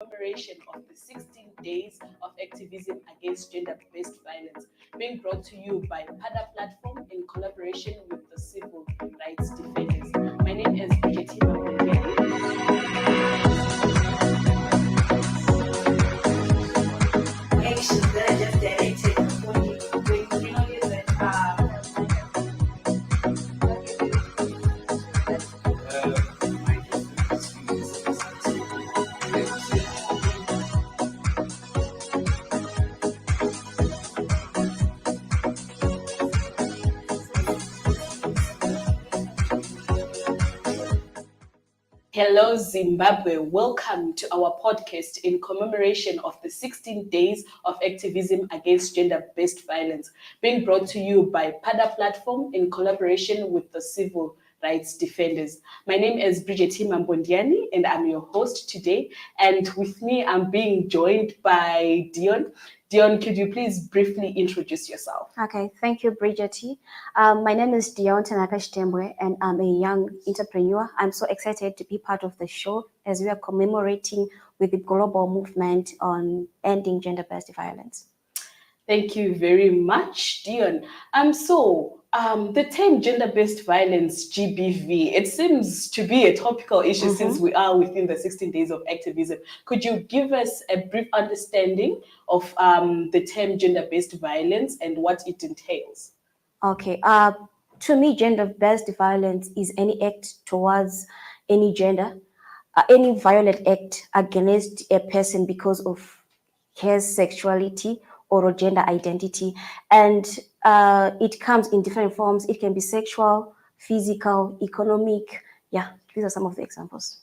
commemoration of the 16 Days of Activism against Gender-Based Violence, being brought to you by PADA Platform in collaboration with the Civil Rights Defenders. My name is Bridget. Hello, Zimbabwe. Welcome to our podcast in commemoration of the 16 Days of Activism against Gender-Based Violence, being brought to you by PADA Platform in collaboration with the Civil Rights Defenders. My name is Bridget Mambondiani, and I'm your host today. And with me, I'm being joined by Dion. Dion, could you please briefly introduce yourself? Okay, thank you, Bridget. My name is Dion Tanakashtembwe, and I'm a young entrepreneur. I'm so excited to be part of the show as we are commemorating with the global movement on ending gender-based violence. Thank you very much, Dion. The term gender-based violence, GBV, it seems to be a topical issue since we are within the 16 days of activism. Could you give us a brief understanding of the term gender-based violence and what it entails? Okay. To me, gender-based violence is any act towards any gender, any violent act against a person because of his sexuality or gender identity, and it comes in different forms. It can be sexual, physical, economic. Yeah, these are some of the examples.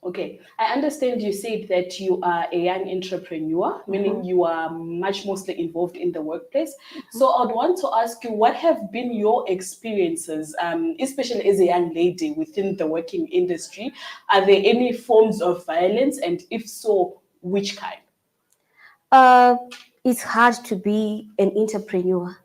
Okay, I understand you said that you are a young entrepreneur, meaning you are much mostly involved in the workplace. So I'd want to ask you, what have been your experiences, especially as a young lady within the working industry? Are there any forms of violence, and if so, which kind? It's hard to be an entrepreneur,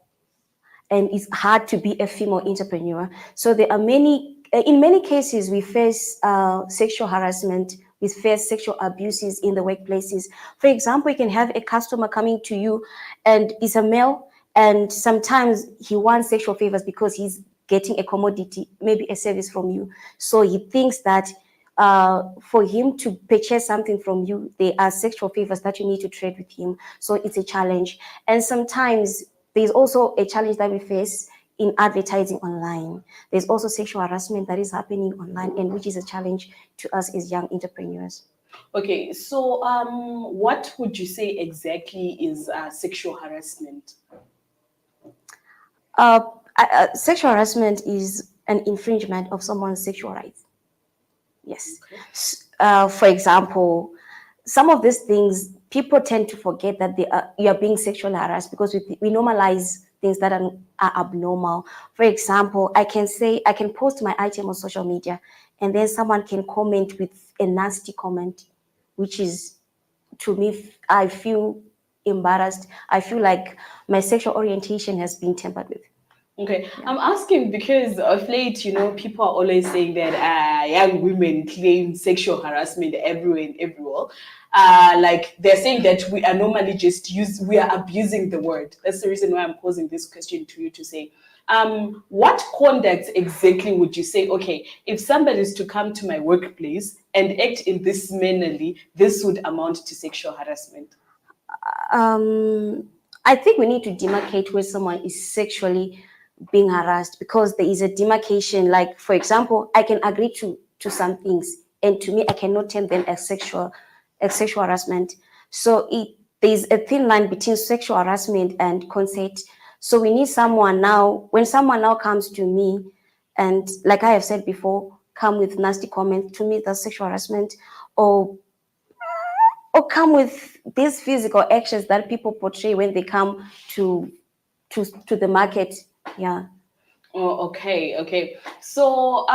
and it's hard to be a female entrepreneur. So there are in many cases, we face sexual harassment, we face sexual abuses in the workplaces. For example, you can have a customer coming to you and is a male, and sometimes he wants sexual favors because he's getting a commodity, maybe a service from you. So he thinks that for him to purchase something from you, there are sexual favors that you need to trade with him. So it's a challenge. And sometimes there's also a challenge that we face in advertising online. There's also sexual harassment that is happening online, and which is a challenge to us as young entrepreneurs. Okay, so what would you say exactly is sexual harassment? Sexual harassment is an infringement of someone's sexual rights. Yes. Okay. For example, some of these things, people tend to forget that you are being sexually harassed because we normalize things that are abnormal. For example, I can post my item on social media, and then someone can comment with a nasty comment, which is, to me, I feel embarrassed. I feel like my sexual orientation has been tampered with. Okay, yeah. I'm asking because of late, people are always saying that young women claim sexual harassment everywhere and everywhere. Like they're saying that we are normally we are abusing the word. That's the reason why I'm posing this question to you to say, what conduct exactly would you say, okay, if somebody is to come to my workplace and act in this mannerly, this would amount to sexual harassment? I think we need to demarcate where someone is sexually being harassed, because there is a demarcation. Like, for example, I can agree to some things, and to me, I cannot term them as sexual harassment. So there's a thin line between sexual harassment and consent. So we need someone now, when someone now comes to me and, like I have said before, come with nasty comments, to me that's sexual harassment, or come with these physical actions that people portray when they come to the market. Yeah. Oh, okay. So,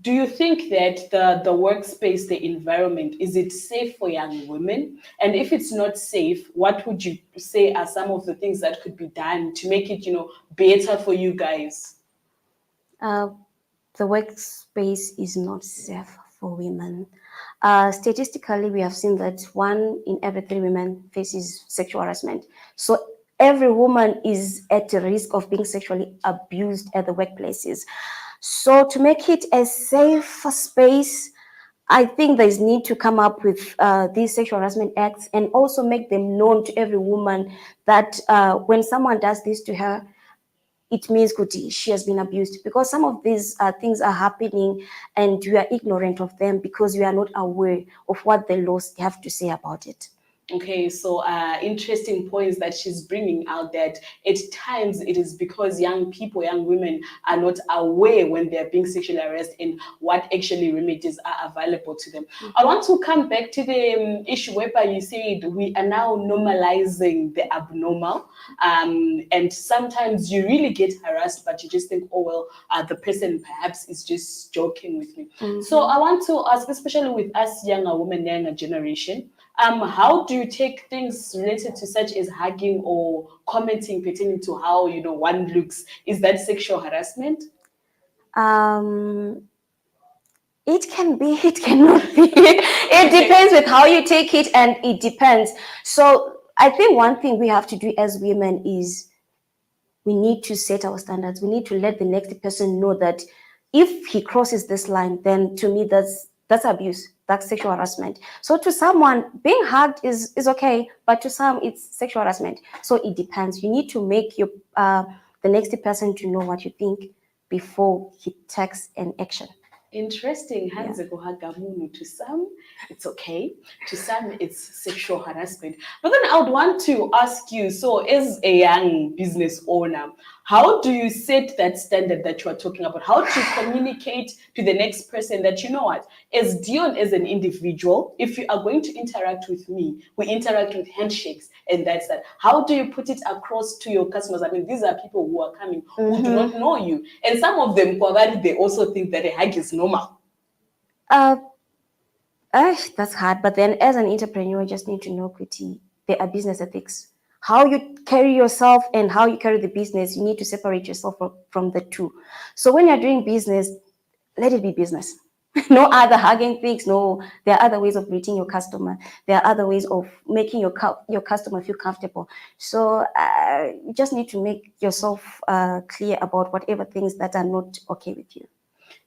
do you think that the workspace, the environment, is it safe for young women? And if it's not safe, what would you say are some of the things that could be done to make it, better for you guys? The workspace is not safe for women. Statistically, we have seen that 1 in every 3 women faces sexual harassment. So every woman is at the risk of being sexually abused at the workplaces. So to make it a safe space, I think there's need to come up with these sexual harassment acts and also make them known to every woman that when someone does this to her, it means Kuti, she has been abused, because some of these things are happening and we are ignorant of them because we are not aware of what the laws have to say about it. Okay, so interesting points that she's bringing out, that at times it is because young people, young women are not aware when they're being sexually harassed and what actually remedies are available to them. Mm-hmm. I want to come back to the issue whereby you said we are now normalizing the abnormal, and sometimes you really get harassed, but you just think, oh, well, the person perhaps is just joking with me. Mm-hmm. So I want to ask, especially with us younger women, younger generation, how do you take things related to such as hugging or commenting pertaining to how one looks? Is that sexual harassment? It can be, it cannot be. It depends with how you take it, and it depends. So I think one thing we have to do as women is we need to set our standards. We need to let the next person know that if he crosses this line, then to me that's abuse, that's sexual harassment. So to someone, being hugged is okay, but to some it's sexual harassment. So it depends. You need to make your the next person to know what you think before he takes an action. Interesting. To some, it's okay. To some, it's sexual harassment. But then I would want to ask you, so as a young business owner, how do you set that standard that you are talking about? How to communicate to the next person that, you know what, as Dion, as an individual, if you are going to interact with me, we interact with handshakes, and that's that. How do you put it across to your customers? I mean, these are people who are coming who do not know you. And some of them, they also think that a hug is normal. That's hard. But then as an entrepreneur, you just need to know, Kuti, there are business ethics. How you carry yourself and how you carry the business, you need to separate yourself from the two. So when you're doing business, let it be business. No other hugging things. No, there are other ways of greeting your customer. There are other ways of making your customer feel comfortable. So you just need to make yourself clear about whatever things that are not okay with you.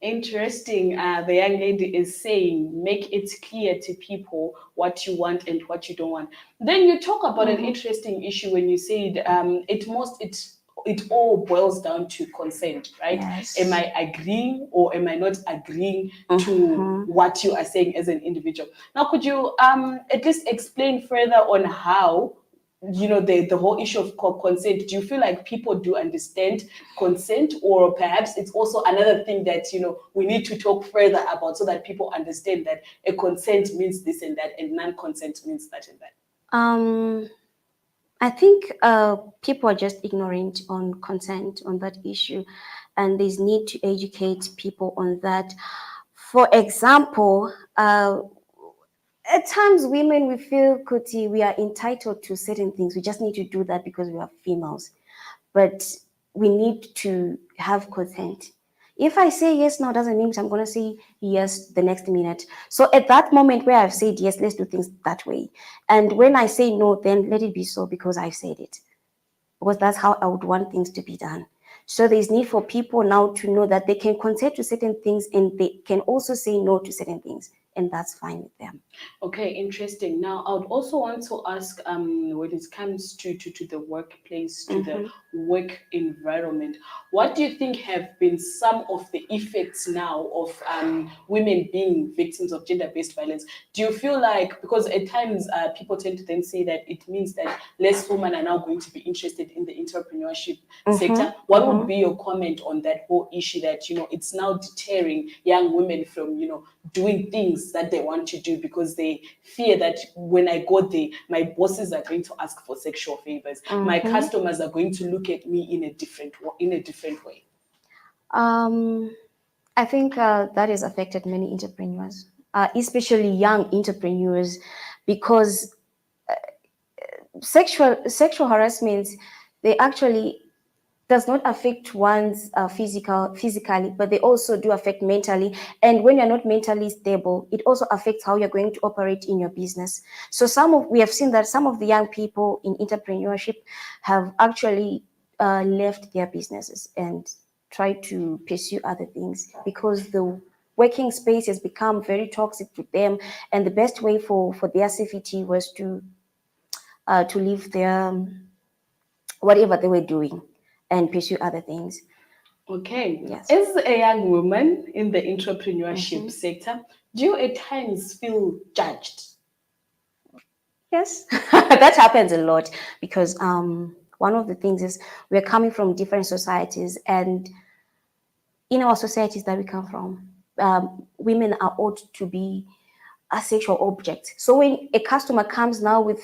Interesting. The young lady is saying, make it clear to people what you want and what you don't want. Then you talk about an interesting issue when you said it all boils down to consent, right? Yes. Am I agreeing or am I not agreeing to what you are saying as an individual? Now, could you at least explain further on how the whole issue of consent? Do you feel like people do understand consent, or perhaps it's also another thing that we need to talk further about so that people understand that a consent means this and that and non-consent means that and that? I think people are just ignorant on consent on that issue, and there's need to educate people on that. For example, at times women, we feel, Kuti, we are entitled to certain things. We just need to do that because we are females. But we need to have consent. If I say yes now doesn't mean I'm going to say yes the next minute. So at that moment where I've said yes, let's do things that way. And when I say no, then let it be so because I've said it. Because that's how I would want things to be done. So there's need for people now to know that they can consent to certain things and they can also say no to certain things. And that's fine with them. Okay, interesting. Now, I would also want to ask, when it comes to the workplace, to the work environment, what do you think have been some of the effects now of women being victims of gender-based violence? Do you feel like, because at times people tend to then say that it means that less women are now going to be interested in the entrepreneurship sector? What would be your comment on that whole issue that, it's now deterring young women from, doing things that they want to do because they fear that when I go there, my bosses are going to ask for sexual favors. My customers are going to look at me in a different way. I think that has affected many entrepreneurs, especially young entrepreneurs, because sexual harassment, they actually does not affect one's physically, but they also do affect mentally. And when you're not mentally stable, it also affects how you're going to operate in your business. So we have seen that some of the young people in entrepreneurship have actually left their businesses and tried to pursue other things because the working space has become very toxic to them, and the best way for their safety was to leave their whatever they were doing and pursue other things. Okay. Yes. As a young woman in the entrepreneurship sector, do you at times feel judged? Yes, that happens a lot because one of the things is we're coming from different societies, and in our societies that we come from, women are ought to be a sexual object. So when a customer comes now with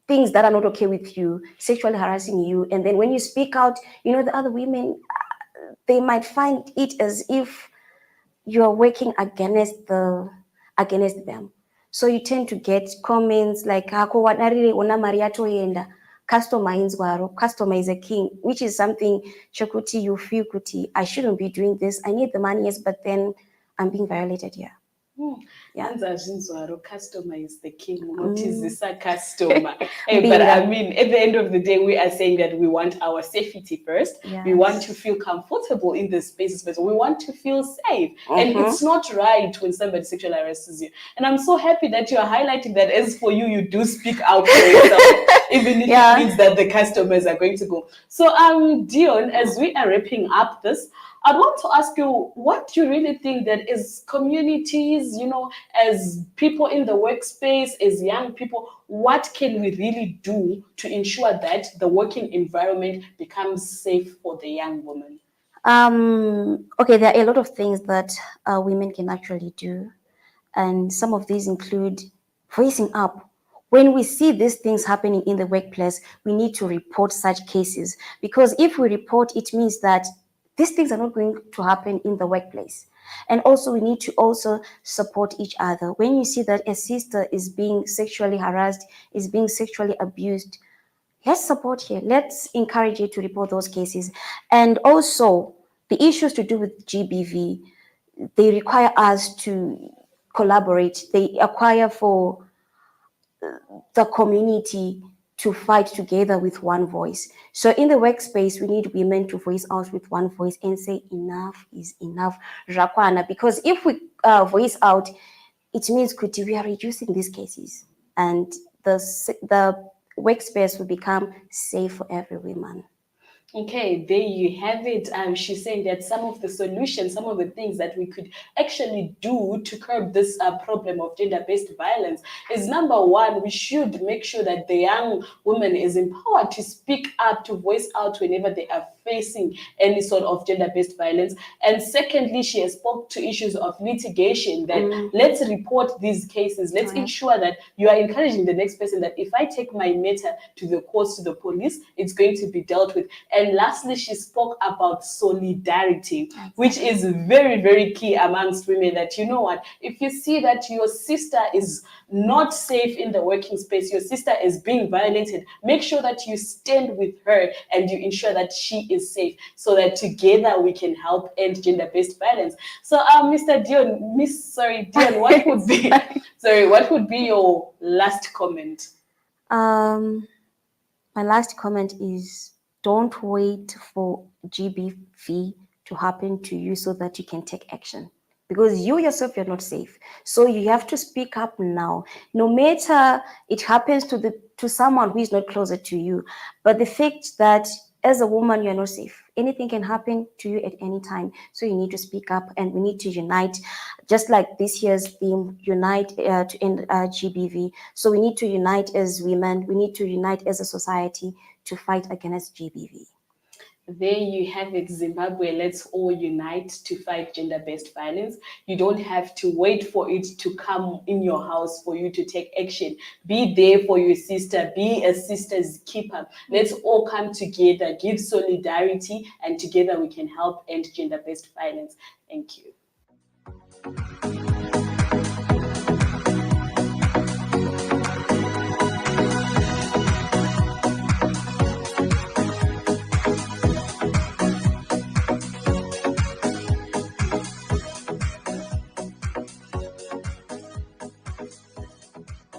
things that are not okay with you, sexually harassing you, and then when you speak out, the other women, they might find it as if you're working against them. So you tend to get comments like hako wadarire ona mari yatoenda, customer inzwaro, customer is a king, which is something chokuti you feel kuti I shouldn't be doing this, I need the money, yes, but then I'm being violated here. Yeah. Customer is the king, not is this a customer. But I mean, at the end of the day, we are saying that we want our safety first. Yes. We want to feel comfortable in the spaces, but we want to feel safe. And it's not right when somebody sexually harasses you. And I'm so happy that you are highlighting that. As for you, you do speak out for yourself, even if it means that the customers are going to go. So, Dion, as we are wrapping up this, I'd want to ask you, what do you really think that as communities, as people in the workspace, as young people, what can we really do to ensure that the working environment becomes safe for the young woman? Okay, there are a lot of things that women can actually do. And some of these include voicing up. When we see these things happening in the workplace, we need to report such cases, because if we report, it means that these things are not going to happen in the workplace. And also, we need to also support each other. When you see that a sister is being sexually harassed, is being sexually abused, let's support her. Let's encourage her to report those cases. And also, the issues to do with GBV, they require us to collaborate. They acquire for the community to fight together with one voice. So in the workspace, we need women to voice out with one voice and say enough is enough, Rakwana. Because if we voice out, it means kuti we are reducing these cases, and the workspace will become safe for every woman. Okay, there you have it. She's saying that some of the solutions, some of the things that we could actually do to curb this problem of gender-based violence is, number one, we should make sure that the young woman is empowered to speak up, to voice out whenever they are facing any sort of gender-based violence. And secondly, she has spoke to issues of litigation, that let's report these cases. Let's ensure that you are encouraging the next person that if I take my matter to the courts, to the police, it's going to be dealt with. And lastly, she spoke about solidarity, which is very, very key amongst women. That, you know what, if you see that your sister is not safe in the working space, your sister is being violated, make sure that you stand with her and you ensure that she is safe, so that together we can help end gender-based violence. So, Mr. Dion, Dion, what would be what would be your last comment? My last comment is, don't wait for GBV to happen to you so that you can take action. Because you yourself, you're not safe. So you have to speak up now. No matter it happens to someone who is not closer to you. But the fact that as a woman, you're not safe. Anything can happen to you at any time. So you need to speak up, and we need to unite. Just like this year's theme, unite to end GBV. So we need to unite as women. We need to unite as a society to fight against GBV. There you have it, Zimbabwe. Let's all unite to fight gender-based violence. You don't have to wait for it to come in your house for you to take action. Be there for your sister. Be a sister's keeper. Let's all come together, give solidarity, and together we can help end gender-based violence. Thank you.